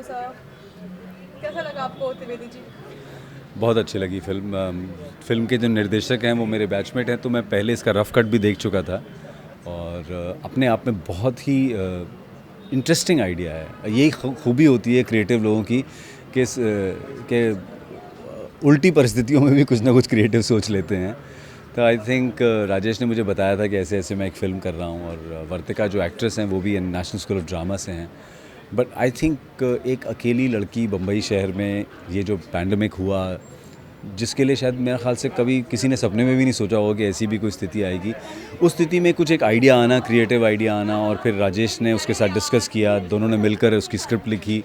सा। कैसा लगा आपको त्रिवेदी जी? बहुत अच्छी लगी फिल्म के जो निर्देशक हैं वो मेरे बैचमेट हैं, तो मैं पहले इसका रफ कट भी देख चुका था और अपने आप में बहुत ही इंटरेस्टिंग आइडिया है। यही खूबी होती है क्रिएटिव लोगों की कि उल्टी परिस्थितियों में भी कुछ ना कुछ क्रिएटिव सोच लेते हैं। तो आई थिंक राजेश ने मुझे बताया था कि ऐसे ऐसे मैं एक फ़िल्म कर रहा हूँ, और वर्तिका जो एक्ट्रेस हैं वो भी नेशनल स्कूल ऑफ ड्रामा से हैं। बट आई थिंक एक अकेली लड़की बम्बई शहर में, ये जो पैंडमिक हुआ, जिसके लिए शायद मेरे ख्याल से कभी किसी ने सपने में भी नहीं सोचा होगा कि ऐसी भी कोई स्थिति आएगी, उस स्थिति में कुछ एक आइडिया आना, क्रिएटिव आइडिया आना, और फिर राजेश ने उसके साथ डिस्कस किया, दोनों ने मिलकर उसकी स्क्रिप्ट लिखी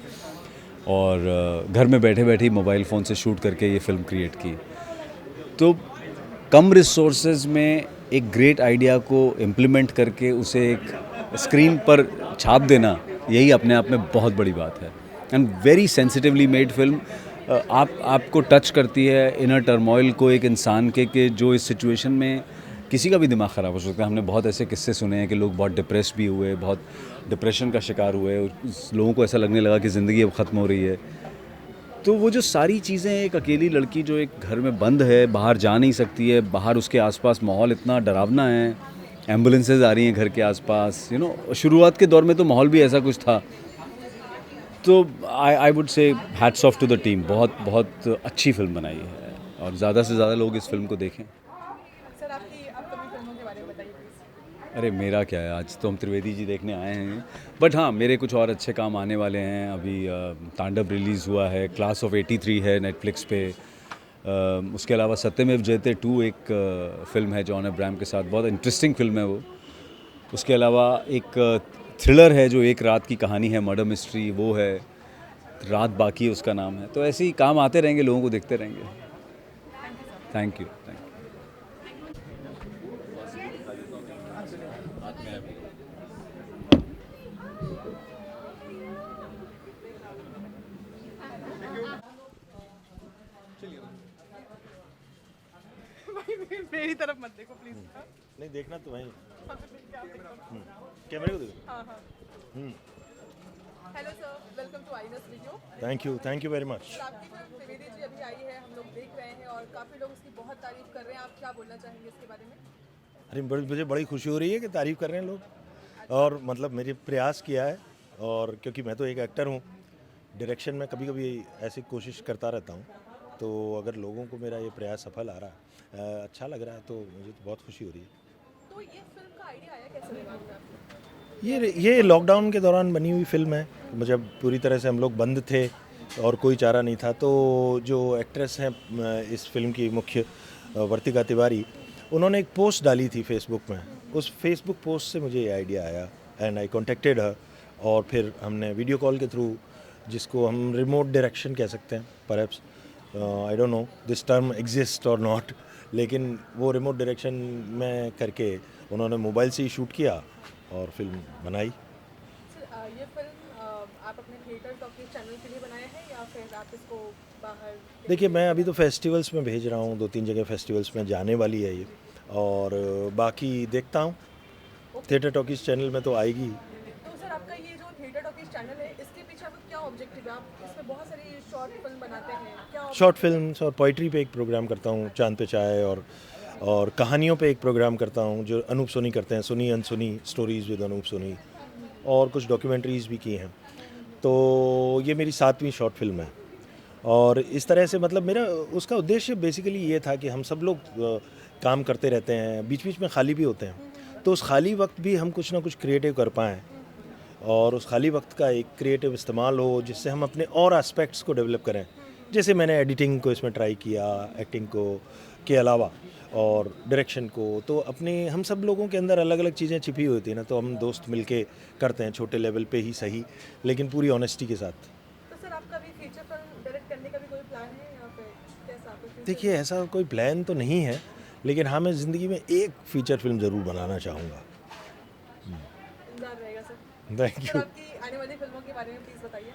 और घर में बैठे बैठे मोबाइल फ़ोन से शूट करके ये फ़िल्म क्रिएट की। तो कम रिसोर्सेज में एक ग्रेट आइडिया को इम्प्लीमेंट करके उसे एक स्क्रीन पर छाप देना, यही अपने आप में बहुत बड़ी बात है। And very sensitively made film, आपको टच करती है इनर टर्मोइल को एक इंसान के जो इस सिचुएशन में किसी का भी दिमाग ख़राब हो सकता है। हमने बहुत ऐसे किस्से सुने हैं कि लोग बहुत डिप्रेस भी हुए, बहुत डिप्रेशन का शिकार हुए, लोगों को ऐसा लगने लगा कि ज़िंदगी अब ख़त्म हो रही है। तो वो जो सारी चीज़ें, एक अकेली लड़की जो एक घर में बंद है, बाहर जा नहीं सकती है, बाहर उसके आसपास माहौल इतना डरावना है, एम्बुलेंसेज आ रही हैं घर के आसपास, शुरुआत के दौर में तो माहौल भी ऐसा कुछ था। तो I would say hats off to the team, बहुत बहुत अच्छी फिल्म बनाई है, और ज़्यादा से ज़्यादा लोग इस फिल्म को देखें। सर, आपकी अपकमिंग फिल्मों के बारे में बताइए प्लीज़। अरे मेरा क्या है, आज तो हम त्रिवेदी जी देखने आए हैं, बट हाँ, मेरे कुछ और अच्छे काम आने वाले हैं। अभी तांडव रिलीज़ हुआ है, क्लास ऑफ 83 है नेटफ्लिक्स पे। उसके अलावा सत्यमेव जयते 2 एक फ़िल्म है जॉन अब्राहम के साथ, बहुत इंटरेस्टिंग फिल्म है वो। उसके अलावा एक थ्रिलर है जो एक रात की कहानी है, मर्डर मिस्ट्री, वो है, रात बाकी है उसका नाम है। तो ऐसे ही काम आते रहेंगे, लोगों को देखते रहेंगे। Thank you, thank you. भाई मेरी तरफ मत देखो प्लीज़। नहीं देखना तो वहीं हाँ, तो फिर क्या देखो? कैमरे को देखो। हाँ हाँ। Hello sir, welcome to IANS video. Thank you very much. Sir, आपकी फिल्म त्रिवेदी जी अभी आई है, हम लोग देख रहे हैं और काफ़ी लोग उसकी बहुत तारीफ कर रहे हैं। आप क्या बोलना चाहेंगे इसके बारे में? अरे मुझे बड़ी खुशी हो रही है कि तारीफ़ कर रहे हैं लोग, और मतलब मेरे प्रयास किया है, और क्योंकि मैं तो एक एक्टर हूँ, डायरेक्शन में कभी कभी ऐसी कोशिश करता रहता हूँ, तो अगर लोगों को मेरा ये प्रयास सफल आ रहा है, अच्छा लग रहा है, तो मुझे तो बहुत खुशी हो रही है। तो ये फिल्म का आइडिया आया कैसे दिमाग में आपको? ये लॉकडाउन के दौरान बनी हुई फिल्म है। जब पूरी तरह से हम लोग बंद थे और कोई चारा नहीं था, तो जो एक्ट्रेस हैं इस फिल्म की मुख्य, वर्तिका तिवारी, उन्होंने एक पोस्ट डाली थी फेसबुक में। उस फेसबुक पोस्ट से मुझे ये आइडिया आया, एंड आई कॉन्टेक्टेड हर, और फिर हमने वीडियो कॉल के थ्रू, जिसको हम रिमोट डायरेक्शन कह सकते हैं, perhaps, I don't know this term exist और नॉट, लेकिन वो रिमोट डायरेक्शन में करके उन्होंने मोबाइल से ही शूट किया और फिल्म बनाई। सर, ये फिल्म आप अपने थिएटर टॉकीज चैनल के लिए बनाए हैं या फिर आप इसको बाहर? देखिए, मैं अभी तो फेस्टिवल्स में भेज रहा हूँ, 2-3 जगह फेस्टिवल्स में जाने वाली है ये, और बाकी देखता हूँ, थिएटर टॉकीज चैनल में तो आएगी। तो सर, आपका ये जो थिएटर टॉकीज चैनल है, इसके पीछे आपका क्या ऑब्जेक्टिव है? आप इसमें बहुत सारी शॉर्ट फिल्म बनाते हैं, क्या शॉर्ट फिल्म्स और पोइट्री पे एक प्रोग्राम करता हूँ, चांद पे चाय, और कहानियों पे एक प्रोग्राम करता हूँ जो अनूप सोनी करते हैं, सुनी अनसुनी स्टोरीज़ विद अनूप सोनी, और कुछ डॉक्यूमेंट्रीज़ भी की हैं। तो ये मेरी 7वीं शॉर्ट फिल्म है, और इस तरह से मतलब मेरा उसका उद्देश्य बेसिकली ये था कि हम सब लोग काम करते रहते हैं, बीच बीच में खाली भी होते हैं, तो उस खाली वक्त भी हम कुछ ना कुछ क्रिएटिव कर पाएँ, और उस खाली वक्त का एक क्रिएटिव इस्तेमाल हो जिससे हम अपने और एस्पेक्ट्स को डेवलप करें। जैसे मैंने एडिटिंग को इसमें ट्राई किया, एक्टिंग को के अलावा, और डायरेक्शन को, तो अपने हम सब लोगों के अंदर अलग अलग चीज़ें छिपी हुई थी ना, तो हम दोस्त मिलके करते हैं, छोटे लेवल पे ही सही, लेकिन पूरी ऑनेस्टी के साथ। तो सर, आपका भी फीचर फिल्म डायरेक्ट करने का भी कोई प्लान है या फिर कैसा आपका future? देखिए, ऐसा कोई प्लान तो नहीं है, लेकिन हाँ, मैं ज़िंदगी में एक फ़ीचर फिल्म ज़रूर बनाना चाहूँगा। इंतजार रहेगा सर। Thank sir, you. आपकी आने वाली फिल्मों के बारे में प्लीज़ बताइए।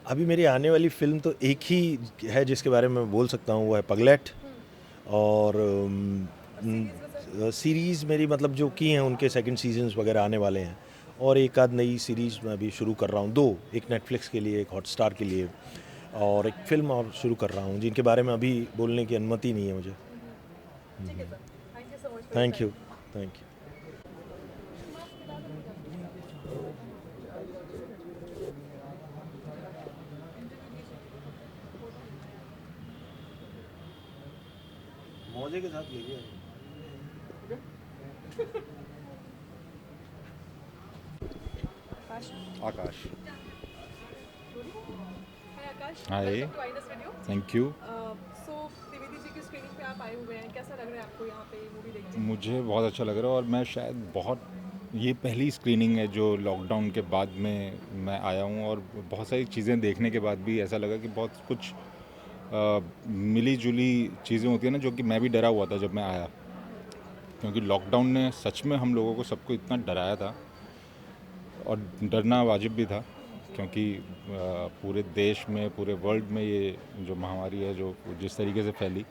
अभी मेरी आने वाली फ़िल्म तो एक ही है जिसके बारे में मैं बोल सकता हूँ, वो है पगलैट, और सीरीज में सर? सीरीज़ मेरी मतलब जो की हैं उनके सेकंड सीजन्स वगैरह आने वाले हैं, और एक आध नई सीरीज़ मैं अभी शुरू कर रहा हूँ, 2, एक नेटफ्लिक्स के लिए, एक हॉटस्टार के लिए, और एक फ़िल्म और शुरू कर रहा हूँ जिनके बारे में अभी बोलने की अनुमति नहीं है मुझे। ठीक है sir, thank you so much. Thank you, thank you. मौजे के साथ ले Akash. Hi Akash, Hi. Welcome to IANS video. Thank you. So Trivedi ji की स्क्रीनिंग पे आप आए हुए हैं, कैसा लग रहा है आपको यहाँ पे मूवी देखते हैं? मुझे बहुत अच्छा लग रहा है और मैं शायद ये पहली स्क्रीनिंग है जो लॉकडाउन के बाद में मैं आया हूँ, और बहुत सारी चीज़ें देखने के बाद भी ऐसा लगा कि बहुत कुछ मिली जुली चीज़ें होती है ना, जो कि मैं भी डरा हुआ था जब मैं आया, क्योंकि लॉकडाउन ने सच में हम लोगों को सबको इतना डराया था, और डरना वाजिब भी था, क्योंकि पूरे देश में, पूरे वर्ल्ड में ये जो महामारी है जो जिस तरीके से फैली,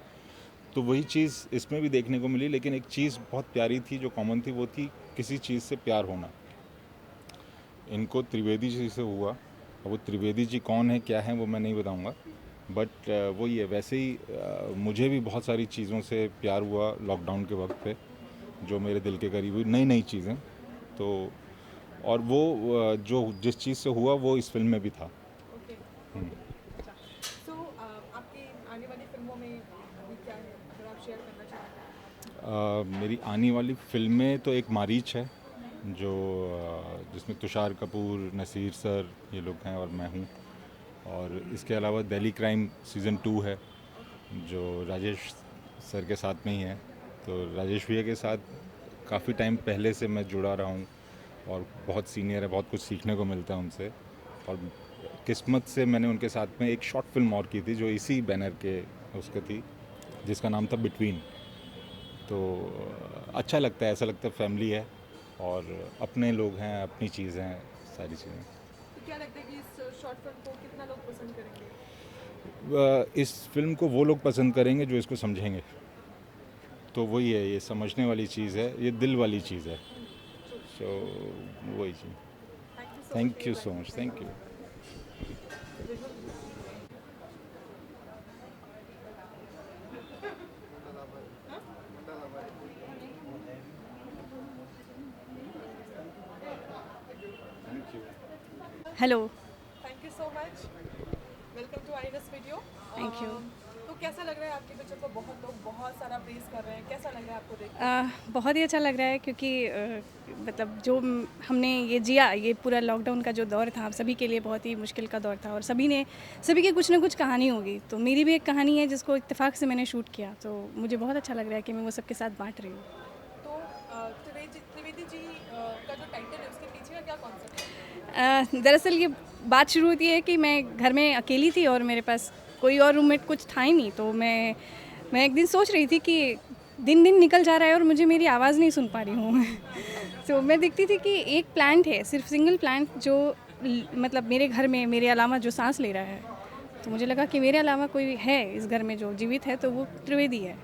तो वही चीज़ इसमें भी देखने को मिली। लेकिन एक चीज़ बहुत प्यारी थी जो कॉमन थी, वो थी किसी चीज़ से प्यार होना। इनको त्रिवेदी जी से हुआ, और वो त्रिवेदी जी कौन है क्या है वो मैं नहीं बताऊंगा, बट वही है। वैसे ही मुझे भी बहुत सारी चीज़ों से प्यार हुआ लॉकडाउन के वक्त पे, जो मेरे दिल के करीब हुई, नई नई चीज़ें। तो और वो जो जिस चीज़ से हुआ वो इस फिल्म में भी था। ओके। सो आपकी आने वाली फिल्मों में अभी क्या है, अगर आप शेयर करना चाहें? मेरी आने वाली फिल्में तो एक मारीच है, जो जिसमें तुषार कपूर, नसीर सर ये लोग हैं और मैं हूँ, और इसके अलावा दिल्ली क्राइम सीज़न 2 है जो राजेश सर के साथ में ही है। तो राजेश भैया के साथ काफ़ी टाइम पहले से मैं जुड़ा रहा हूँ, और बहुत सीनियर है, बहुत कुछ सीखने को मिलता है उनसे, और किस्मत से मैंने उनके साथ में एक शॉर्ट फिल्म और की थी जो इसी बैनर के उसके थी, जिसका नाम था बिटवीन। तो अच्छा लगता है, ऐसा लगता है फैमिली है और अपने लोग हैं, अपनी चीज़ें हैं, सारी चीज़ें। तो क्या लगता है कि इस शॉर्ट फिल्म को कितना लोग पसंद करेंगे? इस फिल्म को वो लोग पसंद करेंगे जो इसको समझेंगे। तो वही है, ये समझने वाली चीज़ है, ये दिल वाली चीज़ है। सो वही चीज़। Thank you so much, thank you. Hello. Thank you so much, welcome to IANS video. Thank you. तो कैसा लग रहा है आपके पिक्चर को? बहुत लोग बहुत सारा प्रेज कर रहे हैं, कैसा लग रहा है आपको देख? बहुत ही अच्छा लग रहा है, क्योंकि मतलब जो हमने ये जिया, ये पूरा लॉकडाउन का जो दौर था, सभी के लिए बहुत ही मुश्किल का दौर था, और सभी की कुछ ना कुछ कहानी होगी। तो मेरी भी एक कहानी है जिसको इत्तेफाक से मैंने शूट किया, तो मुझे बहुत अच्छा लग रहा है कि मैं वो सबके साथ बांट रही हूँ। तो त्रिवेदी जी का जो टाइटल है उसके पीछे का क्या कॉन्सेप्ट है? दरअसल ये बात शुरू होती है कि मैं घर में अकेली थी और मेरे पास कोई और रूममेट कुछ था ही नहीं। तो मैं एक दिन सोच रही थी कि दिन दिन निकल जा रहा है और मुझे मेरी आवाज़ नहीं सुन पा रही हूँ। तो मैं देखती थी कि एक प्लांट है, सिर्फ सिंगल प्लांट, जो मतलब मेरे घर में मेरे अलावा जो सांस ले रहा है। तो मुझे लगा कि मेरे अलावा कोई है इस घर में जो जीवित है, तो वो त्रिवेदी है।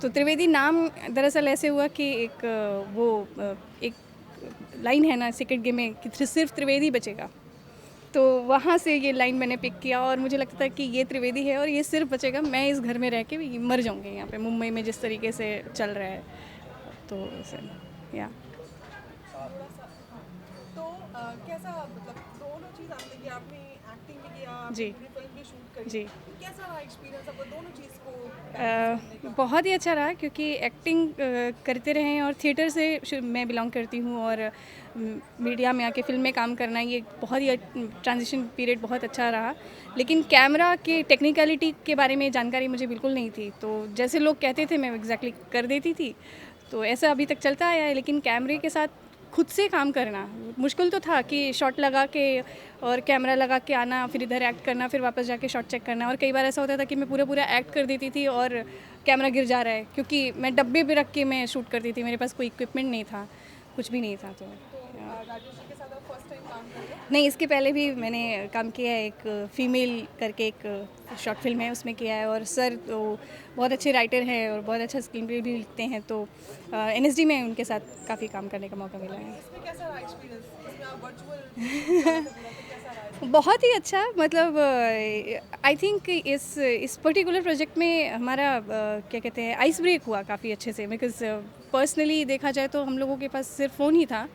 तो त्रिवेदी नाम दरअसल ऐसे हुआ कि एक लाइन है ना सेक्रेट गेम में कि सिर्फ त्रिवेदी बचेगा। तो वहाँ से ये लाइन मैंने पिक किया, और मुझे लगता है कि ये त्रिवेदी है और ये सिर्फ बचेगा। मैं इस घर में रह के मर जाऊँगी यहाँ पे मुंबई में जिस तरीके से चल रहा है। तो या तो कैसा, मतलब दोनों चीज़ आपने किया, आपने एक्टिंग भी किया, जी। पूरी फिल्म भी शूट करी। जी। तो कैसा रहा एक्सपीरियंस आपको दोनों चीज़ को balance करने का? बहुत ही अच्छा रहा, क्योंकि एक्टिंग करते रहे हैं, और थिएटर से मैं बिलोंग करती हूँ, और मीडिया में आके फिल्म में काम करना, ये बहुत ही ट्रांजिशन पीरियड बहुत अच्छा रहा। लेकिन कैमरा के टेक्निकलिटी के बारे में जानकारी मुझे बिल्कुल नहीं थी, तो जैसे लोग कहते थे मैं एग्जैक्टली कर देती थी। तो ऐसा अभी तक चलता आया है, लेकिन कैमरे के साथ खुद से काम करना मुश्किल तो था, कि शॉट लगा के और कैमरा लगा के आना, फिर इधर एक्ट करना, फिर वापस जाके शॉट चेक करना। और कई बार ऐसा होता था कि मैं पूरा एक्ट कर देती थी और कैमरा गिर जा रहा है, क्योंकि मैं डब्बे पे रख के मैं शूट करती थी, मेरे पास कोई इक्विपमेंट नहीं था, कुछ भी नहीं था। तो राजेश जी के साथ आप फर्स्ट टाइम काम कर रहे हो? नहीं, इसके पहले भी मैंने काम किया है, एक फीमेल करके एक शॉर्ट फिल्म है, उसमें किया है। और सर तो बहुत अच्छे राइटर हैं और बहुत अच्छा स्क्रीन प्ले भी लिखते हैं, तो NSD में उनके साथ काफ़ी काम करने का मौका मिला है। इसमें कैसा रहा एक्सपीरियंस? इसमें या वर्चुअल कैसा रहा? बहुत ही अच्छा, मतलब आई थिंक इस पर्टिकुलर प्रोजेक्ट में हमारा क्या कहते हैं आइस ब्रेक हुआ काफ़ी अच्छे से, बिकॉज पर्सनली देखा जाए तो हम लोगों के पास सिर्फ फ़ोन ही था,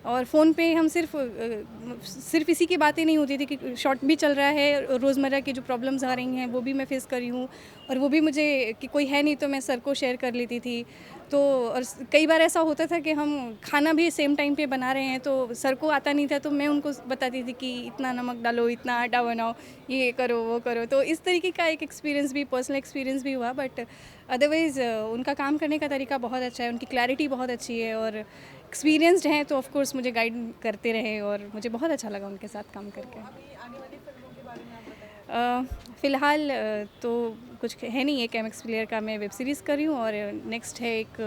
और फ़ोन पे हम सिर्फ इसी की बातें नहीं होती थी कि शॉर्ट भी चल रहा है, रोज़मर्रा की जो प्रॉब्लम्स आ रही हैं वो भी मैं फेस कर रही हूँ, और वो भी मुझे कि कोई है नहीं तो मैं सर को शेयर कर लेती थी। तो और कई बार ऐसा होता था कि हम खाना भी सेम टाइम पे बना रहे हैं तो सर को आता नहीं था, तो मैं उनको बताती थी कि इतना नमक डालो, इतना आटा बनाओ, ये करो वो करो। तो इस तरीके का एक एक्सपीरियंस भी, पर्सनल एक्सपीरियंस भी हुआ, बट अदरवाइज़ उनका काम करने का तरीका बहुत अच्छा है, उनकी क्लैरिटी बहुत अच्छी है, और एक्सपीरियंसड हैं, तो ऑफ कोर्स मुझे गाइड करते रहे और मुझे बहुत अच्छा लगा उनके साथ काम करके। अभी आने वाली फिल्मों के बारे में आप बताएं। फ़िलहाल तो कुछ है नहीं, एक एमएक्स प्लेयर का मैं वेब सीरीज़ कर रही हूँ, और नेक्स्ट है एक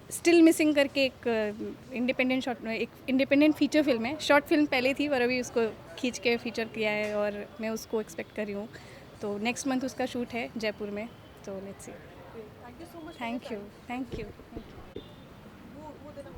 स्टिल मिसिंग करके एक इंडिपेंडेंट फीचर फिल्म है। शॉर्ट फिल्म पहले थी पर अभी उसको खींच के फीचर किया है, और मैं उसको एक्सपेक्ट कर रही हूँ, तो नेक्स्ट मंथ उसका शूट है जयपुर में, तो let's see. Thank you so much. Thank you. वो देना।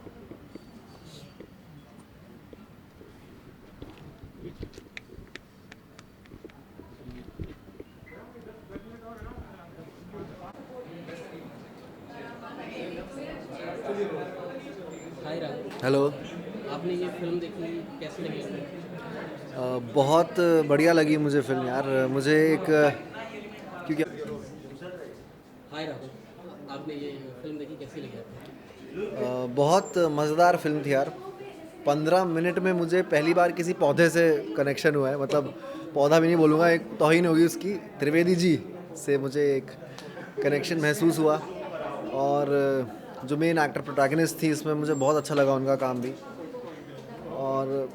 हाय राहुल, हेलो। आपने ये फिल्म देखी, कैसी लगी आपको? बहुत बढ़िया लगी मुझे फिल्म यार। मुझे एक क्योंकि हाय राहुल, आपने ये फिल्म देखी, कैसी लगी आपको? बहुत मज़ेदार फिल्म थी यार। 15 मिनट में मुझे पहली बार किसी पौधे से कनेक्शन हुआ है, मतलब पौधा भी नहीं बोलूँगा, एक तौहीन होगी उसकी, त्रिवेदी जी से मुझे एक कनेक्शन महसूस हुआ। और जो मेन एक्टर प्रोटैगनिस्ट थी इसमें, मुझे बहुत अच्छा लगा उनका काम भी। और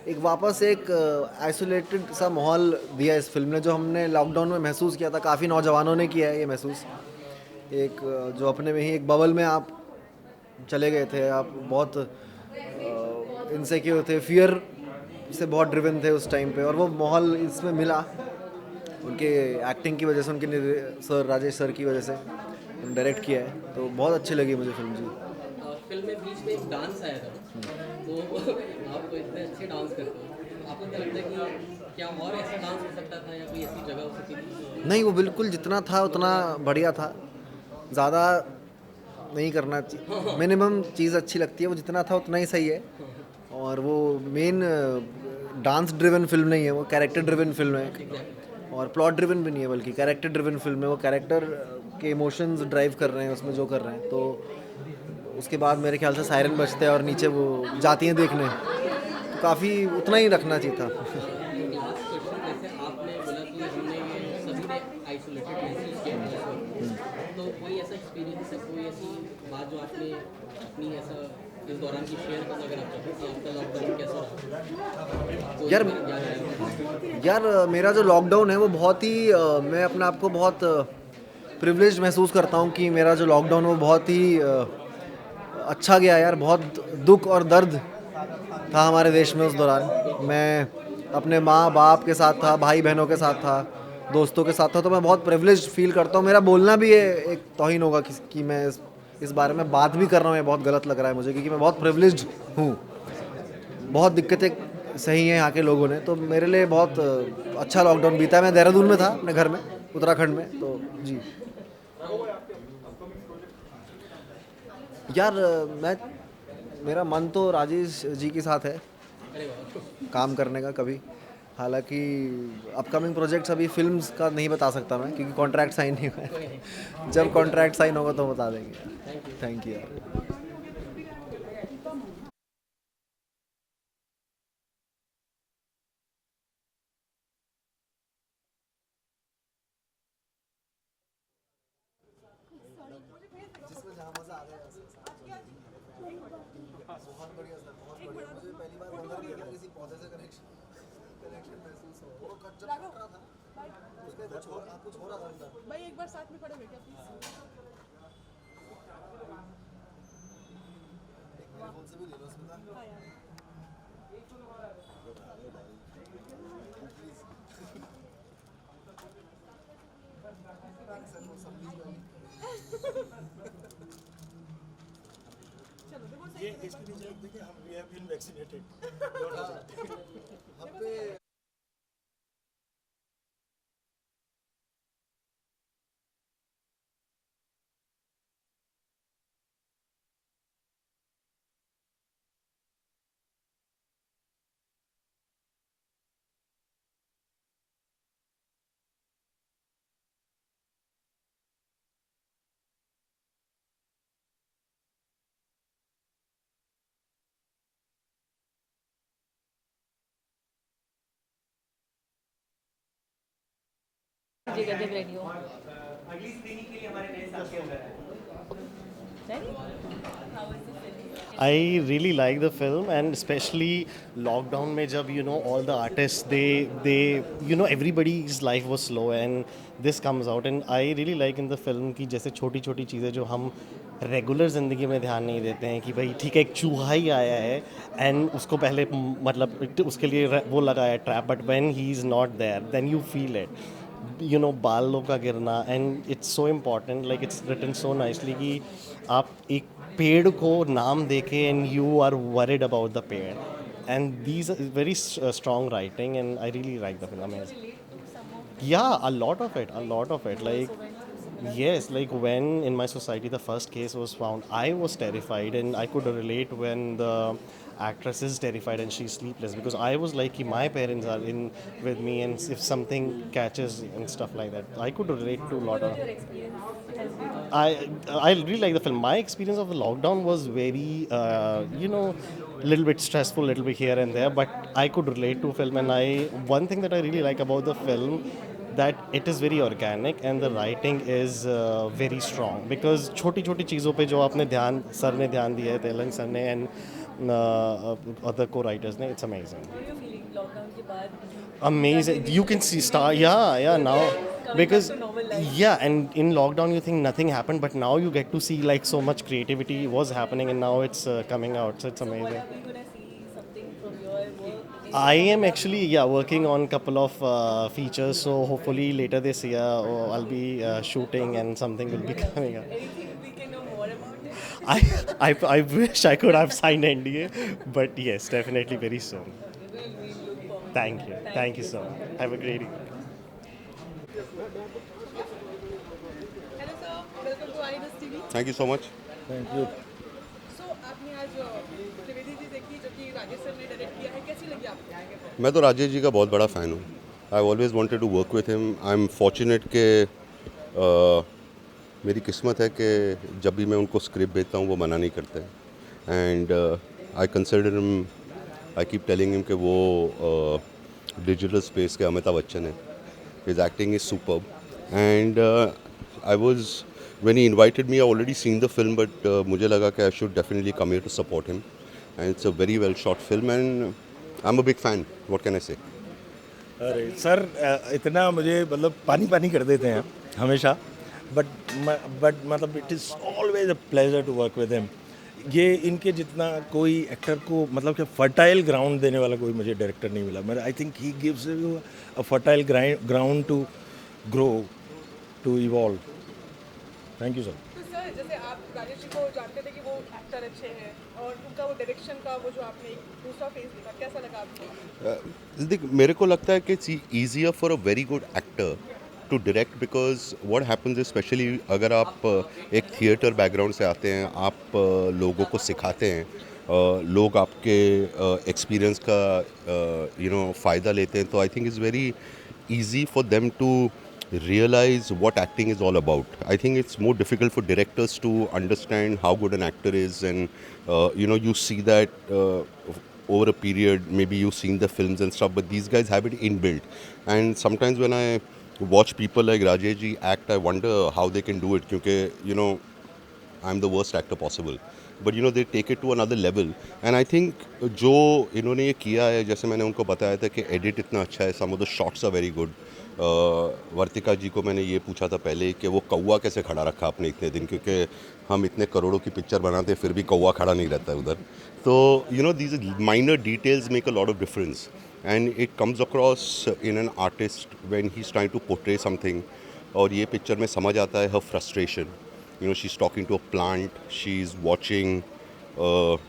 एक वापस एक आइसोलेटेड सा माहौल दिया इस फिल्म ने, जो हमने लॉकडाउन में महसूस किया था। काफ़ी नौजवानों ने किया है ये महसूस, एक जो अपने में ही एक बबल में आप चले गए थे, आप बहुत इनसिक्योर थे, फियर से बहुत ड्रिवन थे उस टाइम पे, और वो माहौल इसमें मिला उनके एक्टिंग की वजह से, उनके सर राजेश सर की वजह से डायरेक्ट किया है, तो बहुत अच्छी लगी मुझे फिल्म जी। फिल्म में बीच में एक डांस आया था, तो आप तो इतने अच्छे डांस करते हो, आपको क्या लगता है कि क्या और ऐसा डांस हो सकता था या कोई ऐसी जगह हो सकती थी? नहीं, वो बिल्कुल जितना था उतना बढ़िया था, ज़्यादा नहीं करना चाहिए। मिनिमम चीज़ अच्छी लगती है, वो जितना था उतना ही सही है। और वो मेन डांस ड्रिवन फिल्म नहीं है, वो कैरेक्टर ड्रिवन फिल्म है, और प्लॉट ड्रिवन भी नहीं है, बल्कि कैरेक्टर ड्रिवन फिल्म है। वो कैरेक्टर के इमोशंस ड्राइव कर रहे हैं उसमें जो कर रहे हैं। तो उसके बाद मेरे ख्याल से सायरन बजते हैं और नीचे वो जाती हैं देखने, तो काफ़ी उतना ही रखना चाहिए था। लास्ट क्वेश्चन, जैसे आपने बोला कि हमने ये सभी ने आइसोलेटेड महसूस किया था इस वक्त, तो कोई ऐसा एक्सपीरियंस है, कोई ऐसी बात जो आपने अपनी ऐसा इस दौरान की शेयर करना अगर आप चाहें कि आपका लॉकडाउन कैसा रहा? कोई यार याद आया? यार मेरा जो लॉकडाउन है वो बहुत ही मैं अपने आप को बहुत प्रिविलेज महसूस करता हूँ कि मेरा जो लॉकडाउन वो बहुत ही अच्छा गया यार। बहुत दुख और दर्द था हमारे देश में उस दौरान। मैं अपने माँ बाप के साथ था, भाई बहनों के साथ था, दोस्तों के साथ था, तो मैं बहुत प्रिविलेज फील करता हूँ। मेरा बोलना भी ये एक तौहीन होगा कि मैं इस बारे में बात भी कर रहा हूँ, ये बहुत गलत लग रहा है मुझे, क्योंकि मैं बहुत प्रिविलेज्ड हूँ। बहुत दिक्कतें सही हैं यहाँ के लोगों ने, तो मेरे लिए बहुत अच्छा लॉकडाउन बीता। मैं देहरादून में था अपने घर में, उत्तराखंड में, तो जी। यार मेरा मन तो राजेश जी के साथ है काम करने का कभी। हालांकि अपकमिंग प्रोजेक्ट्स अभी फिल्म्स का नहीं बता सकता मैं, क्योंकि कॉन्ट्रैक्ट साइन नहीं हुआ है। जब कॉन्ट्रैक्ट साइन होगा तो बता देंगे। थैंक यू यार। भाई एक बार साथ में खड़े हो क्या प्लीज? हाँ यार। चलो देखो ये इसके नीचे लिख देंगे हम we have been vaccinated. I really like the film, and especially lockdown में जब all the artists they everybody's life was slow and this comes out, and I really like in the film कि जैसे छोटी छोटी चीज़ें जो हम regular ज़िंदगी में ध्यान नहीं देते हैं कि भाई ठीक है एक चूहा ही आया है एंड उसको पहले मतलब उसके लिए वो लगाया trap, but when he is not there then you feel it, बालों का गिरना, and it's so important, like it's written so nicely कि आप एक पेड़ को नाम देके and you are worried about the पेड़, and these very strong writing and I really like the film. Yeah, a lot of it. Like, yes, like when in my society the first case was found, I was terrified, and I could relate when the actress is terrified and she's sleepless, because I was like, my parents are in with me, and if something catches and stuff like that, I could relate to a lot of. I really like the film. My experience of the lockdown was very, little bit stressful, little bit here and there, but I could relate to film, and one thing that I really like about the film, that it is very organic and the writing is very strong, because छोटी छोटी चीज़ों पे जो आपने ध्यान sir ने ध्यान दिया है, तेलंग सर ने and other co-writers ने, it's amazing. Amazing. You can see now, because and in lockdown you think nothing happened, but now you get to see like so much creativity was happening, and now it's coming out, so it's amazing. I am actually working on a couple of features, so hopefully later this year I'll be shooting and something will be coming up. Anything we can know more about it? I wish I could have signed NDA, but yes, definitely very soon. We'll look forward. Thank you so much. Have a great evening. Hello sir, welcome to IDOS TV. Thank you so much. So आपने आज त्रिवेदी जी देखी जो कि Rajesh sir ने direct किया है, कैसी लगी आपको? मैं तो राजेश जी का बहुत बड़ा फ़ैन हूँ. I always wanted to work with him. I am fortunate कि मेरी किस्मत है कि जब भी मैं उनको स्क्रिप्ट भेजता हूँ वो मना नहीं करते. And I consider him, I keep telling him कि वो डिजिटल स्पेस के अमिताभ बच्चन है. His acting is superb. And I was when he invited me, I already seen the film, but मुझे लगा कि I should definitely come here to support him. And it's a very well shot film, and I'm a big fan. What can I say? अरे sir इतना मुझे मतलब पानी कर देते हैं हमेशा, बट मतलब it is always a pleasure to work with him. ये इनके जितना कोई एक्टर को मतलब कि फर्टाइल ग्राउंड देने वाला कोई मुझे डायरेक्टर नहीं मिला. मैं I think he gives you a fertile ground to grow, to evolve. Thank you sir. तो सर जैसे आप राजेश जी को जानते थे कि वो एक्टर अच्छे हैं, और उनका वो डायरेक्शन का वो जो आपने एक दूसरा फेस देखा, कैसा लगा आपको? देख, मेरे को लगता है कि it's easier for a very good actor to direct, because what happens specially अगर आप एक थिएटर बैकग्राउंड से आते हैं, आप लोगों को सिखाते हैं, लोग आपके एक्सपीरियंस का फ़ायदा लेते हैं, तो आई think it's very easy for them to realize what acting is all about. I think it's more difficult for directors to understand how good an actor is, and you see that over a period. Maybe you've seen the films and stuff, but these guys have it inbuilt. And sometimes when I watch people like Rajesh ji act, I wonder how they can do it, because I'm the worst actor possible. But they take it to another level. And I think जो इन्होंने ये किया है, जैसे मैंने उनको बताया था कि एडिट इतना अच्छा है, some of the shots are very good. वर्तिका जी को मैंने ये पूछा था पहले कि वो कौवा कैसे खड़ा रखा आपने इतने दिन, क्योंकि हम इतने करोड़ों की पिक्चर बनाते फिर भी कौवा खड़ा नहीं रहता है उधर. तो these minor details make a lot of difference, and it comes across in an artist when he's trying to portray something. और ये पिक्चर में समझ आता है her frustration. She's talking to a plant, she's watching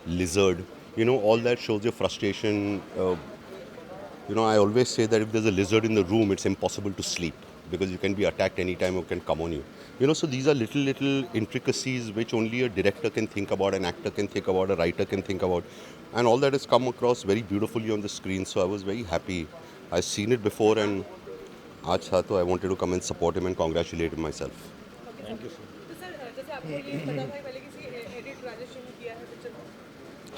lizard. You know, all that shows your frustration. You know, I always say that if there's a lizard in the room, it's impossible to sleep because you can be attacked anytime or can come on you. You know, so these are little intricacies which only a director can think about, an actor can think about, a writer can think about. And all that has come across very beautifully on the screen. So I was very happy. I've seen it before and आज था तो I wanted to come and support him and congratulate him myself. तो sir जैसे आपको ये पता था पहले किसी एडिट राजेश ने किया है पिक्चर को?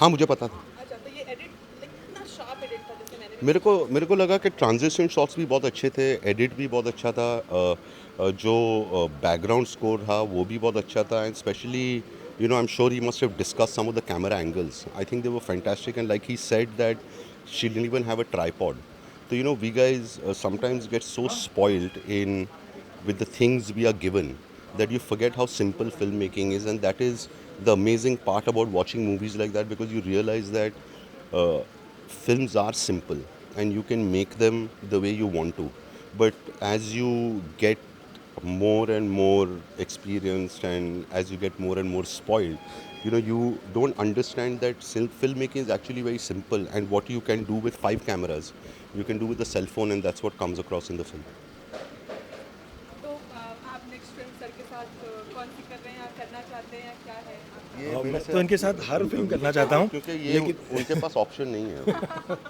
हाँ मुझे पता था. अच्छा, तो ये एडिट कितना शार्प एडिट था जैसे मैंने मेरे को लगा कि ट्रांजिशन शॉट्स भी बहुत अच्छे थे, एडिट भी बहुत अच्छा था, जो बैकग्राउंड स्कोर था वो भी बहुत अच्छा था and specially you know I'm sure he must have discussed some of the camera angles. I think they were fantastic and like he said that she didn't even have a tripod. So you know we guys sometimes get so spoiled in with the things we are given that you forget how simple filmmaking is, and that is the amazing part about watching movies like that, because you realize that films are simple and you can make them the way you want to, but as you get more and more experienced and as you get more and more spoiled, you know, you don't understand that filmmaking is actually very simple, and what you can do with 5 cameras you can do with a cell phone, and that's what comes across in the film. तो आप next film sir के साथ कौन सी कर रहे हैं, आप करना चाहते हैं या क्या है? मैं तो इनके साथ हर फिल्म करना चाहता हूँ, क्योंकि ये उनके पास ऑप्शन नहीं है.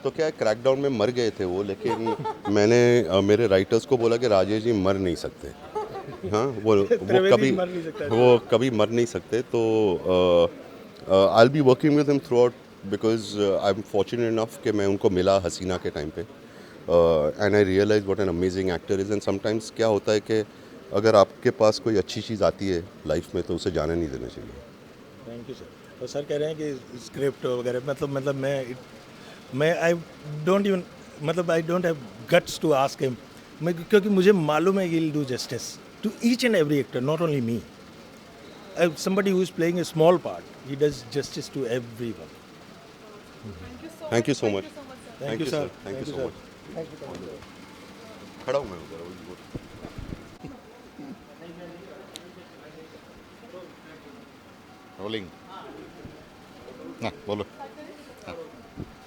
तो क्या है, क्रैकडाउन में मर गए थे वो, लेकिन मैंने मेरे राइटर्स को बोला कि राजेश जी मर नहीं सकते. हाँ, वो कभी मर नहीं सकते. तो I will be working with him throughout because I am fortunate enough कि मैं उनको मिला हसीना के टाइम पे, and I realise what an amazing actor is. And sometimes क्या होता है कि अगर आपके पास कोई अच्छी चीज़ आती है लाइफ में तो उसे जाने नहीं देना चाहिए. Thank you sir. तो सर कह रहे हैं कि स्क्रिप्ट वगैरह मतलब मैं I don't even I don't have guts to ask him, क्योंकि मुझे मालूम है he will do justice to each and every actor, not only me. Somebody who is playing a small part, he does justice to everyone. Thank you so much. Thank you, sir. Thank you so much. खड़ा हूँ मैं उधर. Rolling ना बोलो.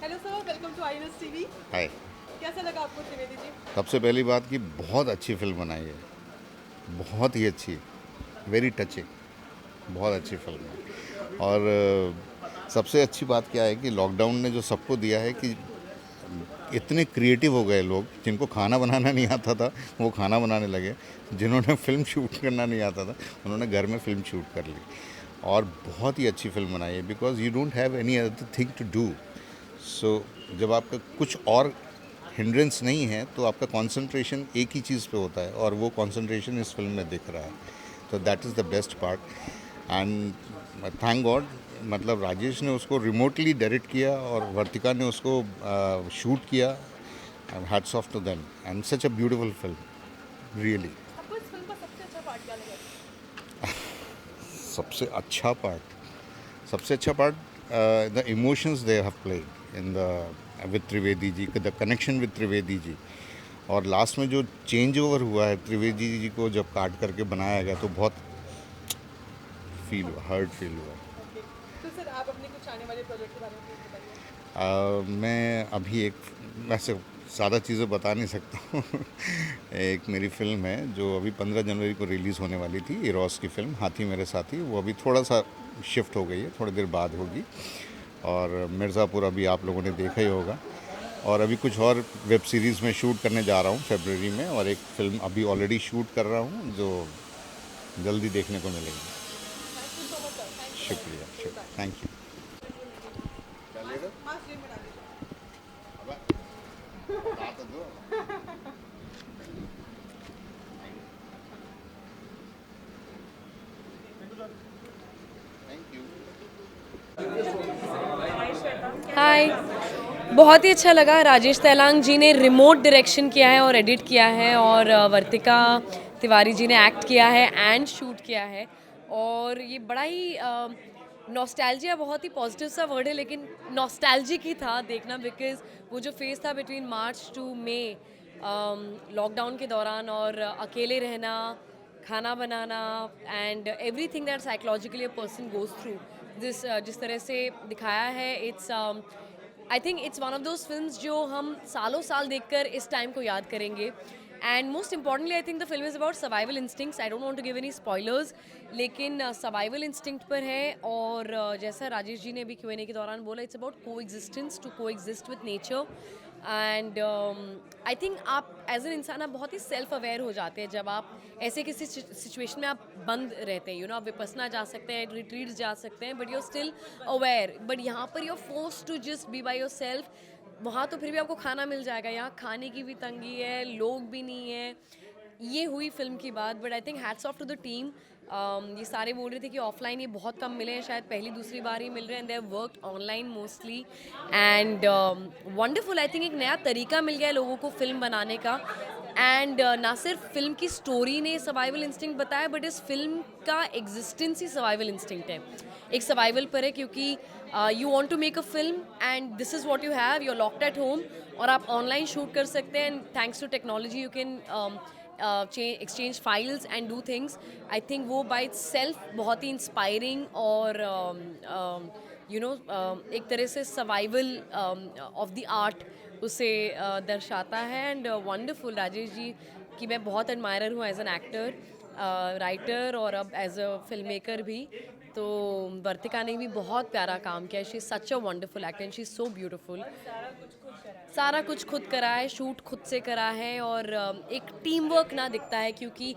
Hello sir, welcome to IANS TV. Hi. कैसा लगा आपको त्रिवेदी जी? सबसे पहली बात कि बहुत अच्छी फिल्म बनाई है, बहुत ही अच्छी, वेरी टचिंग, बहुत अच्छी फिल्म है. और सबसे अच्छी बात क्या है कि लॉकडाउन ने जो सबको दिया है कि इतने क्रिएटिव हो गए लोग, जिनको खाना बनाना नहीं आता था वो खाना बनाने लगे, जिन्होंने फिल्म शूट करना नहीं आता था उन्होंने घर में फिल्म शूट कर ली, और बहुत ही अच्छी फिल्म बनाई है. Because you don't have any other thing to do. So जब आपका कुछ और हिंड्रेंस नहीं है तो आपका कंसंट्रेशन एक ही चीज़ पे होता है, और वो कंसंट्रेशन इस फिल्म में दिख रहा है. तो that is the best part. And thank God, मतलब राजेश ने उसको रिमोटली डायरेक्ट किया और वर्तिका ने उसको शूट किया. Hats off to them and such a beautiful film, really. आपको इस फिल्म का सबसे अच्छा पार्ट क्या लगा? सबसे अच्छा part the emotions they have played in the with Trivedi ji, the connection with Trivedi ji. और लास्ट में जो चेंज ओवर हुआ है त्रिवेदी जी को जब काट करके बनाया गया तो बहुत हर्ट फील हुआ. तो सर आप अपने कुछ आने वाले प्रोजेक्ट के बारे में बताइए. मैं अभी एक वैसे ज़्यादा चीज़ें बता नहीं सकता हूँ. एक मेरी फ़िल्म है जो अभी 15 जनवरी को रिलीज़ होने वाली थी, इरोस की फ़िल्म हाथी मेरे साथी, वो अभी थोड़ा सा शिफ्ट हो गई है, थोड़ी देर बाद होगी. और मिर्ज़ापुर अभी आप लोगों ने देखा ही होगा. और अभी कुछ और वेब सीरीज़ में शूट करने जा रहा हूँ फरवरी में, और एक फ़िल्म अभी ऑलरेडी शूट कर रहा हूँ जो जल्दी देखने को मिलेगी. शुक्रिया, थैंक यू. हाय, बहुत ही अच्छा लगा. राजेश तैलांग जी ने रिमोट डायरेक्शन किया है और एडिट किया है, और वर्तिका तिवारी जी ने एक्ट किया है एंड शूट किया है. और ये बड़ा ही नॉस्टैल्जिया, बहुत ही पॉजिटिव सा वर्ड है, लेकिन नॉस्टैल्जिक ही था देखना, बिकॉज वो जो फेज़ था between March to May lockdown के दौरान, और अकेले रहना, खाना बनाना and everything that psychologically a person goes through जिस तरह से दिखाया है, it's I think it's one of those films जो हम सालों साल देखकर इस टाइम को याद करेंगे. And most importantly I think the film is about survival instincts. I don't want to give any spoilers, लेकिन सर्वाइवल इंस्टिंक्ट पर है. और जैसा राजेश जी ने अभी Q&A के दौरान बोला, इट्स अबाउट को एग्जिस्टेंस, टू को exist with nature. And I think आप एज एन इंसान आप बहुत ही सेल्फ अवेयर हो जाते हैं जब आप ऐसे किसी सिचुएशन में आप बंद रहते हैं. आप विपसना जा सकते हैं, रिट्रीट्स जा सकते हैं, but you are still aware. But यहाँ पर you are force to just be by yourself. वहाँ तो फिर भी आपको खाना मिल जाएगा, यहाँ खाने की भी तंगी है, लोग भी नहीं है. ये हुई फिल्म की बात. But I think hats off to the team. ये सारे बोल रहे थे कि ऑफलाइन ये बहुत कम मिले हैं, शायद पहली दूसरी बार ही मिल रहे हैं. And they have worked online mostly and wonderful. I think एक नया तरीका मिल गया है लोगों को फिल्म बनाने का. एंड ना सिर्फ फिल्म की स्टोरी ने सर्वाइवल इंस्टिंक्ट बताया, बट इस फिल्म का एग्जिस्टेंस ही सर्वाइवल इंस्टिंक्ट है. एक सर्वाइवल पर है, क्योंकि you want to make a film and this is what you have, you are locked at home, और आप ऑनलाइन शूट कर सकते हैं. And thanks to technology you can exchange files and do things. I think वो by itself बहुत ही inspiring और एक तरह से survival of the art उसे दर्शाता है. And wonderful. राजेश जी की मैं बहुत एडमायरर हूँ एज एन एक्टर, राइटर और अब एज अ फिल्म मेकर भी. तो वर्तिका ने भी बहुत प्यारा काम किया. She is such a wonderful actor and she is so beautiful. सारा कुछ खुद करा है, शूट खुद से करा है, और एक टीम वर्क ना दिखता है, क्योंकि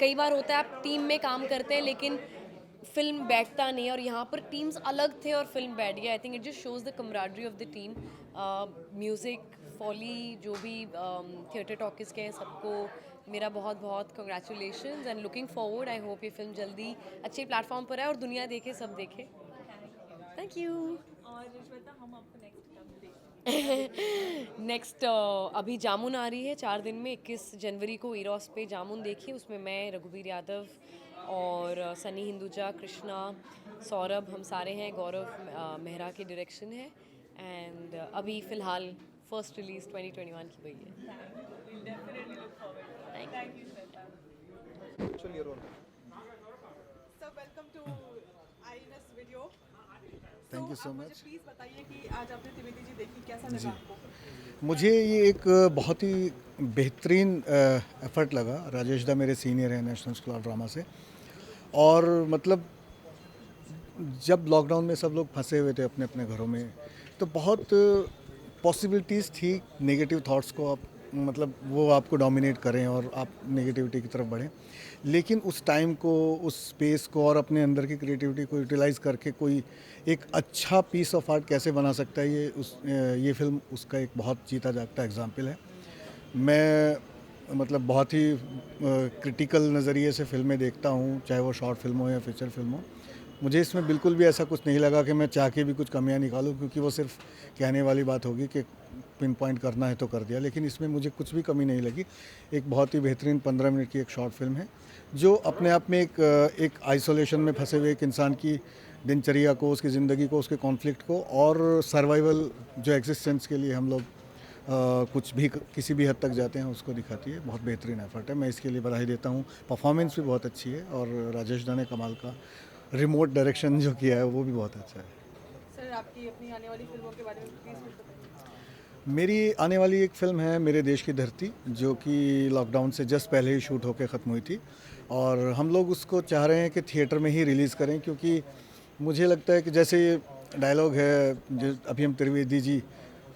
कई बार होता है आप टीम में काम करते हैं लेकिन फिल्म बैठता नहीं है, और यहाँ पर टीम्स अलग थे और फिल्म बैठ गया. I think it just shows the camaraderie of the team. Music, foley, जो भी थिएटर टॉकीज़ के हैं, सबको मेरा बहुत बहुत congratulations and looking forward. I hope ये फिल्म जल्दी अच्छे प्लेटफॉर्म पर है और दुनिया देखे, सब देखे. Thank you. और रिश्वता, हम आपको नेक्स्ट कब देखें? नेक्स्ट अभी जामुन आ रही है 4 दिन में. 21 जनवरी को ईरोस पे जामुन देखिए. उसमें मैं, रघुवीर यादव और सनी हिंदुजा, कृष्णा, सौरभ, हम सारे हैं. गौरव मेहरा की डायरेक्शन है. एंड अभी फ़िलहाल फर्स्ट रिलीज़ 2021 की हुई है. Definitely look forward. Thank you, Shweta. So welcome to INS video. Thank you so आप मुझे much. प्लीज़ बताइए कि आज आपने त्रिवेदी जी देखी, कैसा लगा आपको? मुझे ये एक बहुत ही बेहतरीन एफर्ट लगा. राजेश दा मेरे सीनियर हैं नेशनल स्कूल ऑफ ड्रामा से, और मतलब जब लॉकडाउन में सब लोग फंसे हुए थे अपने अपने घरों में, तो बहुत पॉसिबिलिटीज़ थी नेगेटिव थॉट्स को आप मतलब वो आपको डोमिनेट करें और आप नेगेटिविटी की तरफ बढ़ें. लेकिन उस टाइम को, उस स्पेस को और अपने अंदर की क्रिएटिविटी को यूटिलाइज़ करके कोई एक अच्छा पीस ऑफ आर्ट कैसे बना सकता है, ये फिल्म उसका एक बहुत जीता जागता एग्जाम्पल है. मैं मतलब बहुत ही क्रिटिकल नज़रिए से फिल्में देखता हूँ, चाहे वो शॉर्ट फिल्म हो या फीचर फिल्म हो. मुझे इसमें बिल्कुल भी ऐसा कुछ नहीं लगा कि मैं चाह के भी कुछ कमियां निकालूं, क्योंकि वो सिर्फ कहने वाली बात होगी कि पिन पॉइंट करना है तो कर दिया. लेकिन इसमें मुझे कुछ भी कमी नहीं लगी. एक बहुत ही बेहतरीन 15 मिनट की एक शॉर्ट फिल्म है, जो अपने आप में एक आइसोलेशन में फंसे हुए एक इंसान की दिनचर्या को, उसकी ज़िंदगी को, उसके कॉन्फ्लिक्ट को और सर्वाइवल जो एग्जिस्टेंस के लिए हम लोग कुछ भी किसी भी हद तक जाते हैं उसको दिखाती है. बहुत बेहतरीन एफर्ट है, मैं इसके लिए बधाई देता हूँ. परफॉर्मेंस भी बहुत अच्छी है और राजेश दा ने कमाल का रिमोट डायरेक्शन जो किया है वो भी बहुत अच्छा है. सर, आपकी अपनी आने वाली फिल्मों के बारे में प्लीज़ कुछ बताइए. मेरी आने वाली एक फ़िल्म है मेरे देश की धरती, जो कि लॉकडाउन से जस्ट पहले ही शूट होकर ख़त्म हुई थी, और हम लोग उसको चाह रहे हैं कि थिएटर में ही रिलीज़ करें, क्योंकि मुझे लगता है कि जैसे डायलॉग है, जो अभी हम त्रिवेदी जी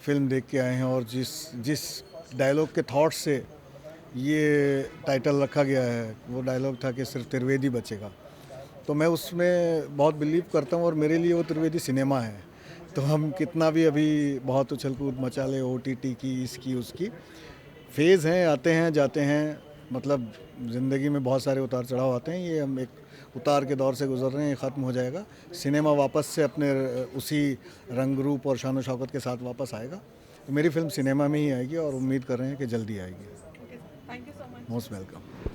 फिल्म देख के आए हैं, और जिस डायलॉग के थॉट से ये टाइटल रखा गया है, वो डायलॉग था कि सिर्फ त्रिवेदी बचेगा. तो मैं उसमें बहुत बिलीव करता हूँ, और मेरे लिए वो त्रिवेदी सिनेमा है. तो हम कितना भी अभी बहुत उछल कूद मचा ले OTT की, इसकी उसकी, फेज़ हैं, आते हैं जाते हैं. मतलब ज़िंदगी में बहुत सारे उतार चढ़ाव आते हैं. ये हम एक उतार के दौर से गुजर रहे हैं, ये ख़त्म हो जाएगा. सिनेमा वापस से अपने उसी रंग रूप और शान शौकत के साथ वापस आएगा. तो मेरी फिल्म सिनेमा में ही आएगी, और उम्मीद कर रहे हैं कि जल्दी आएगी. Thank you so much. Most welcome.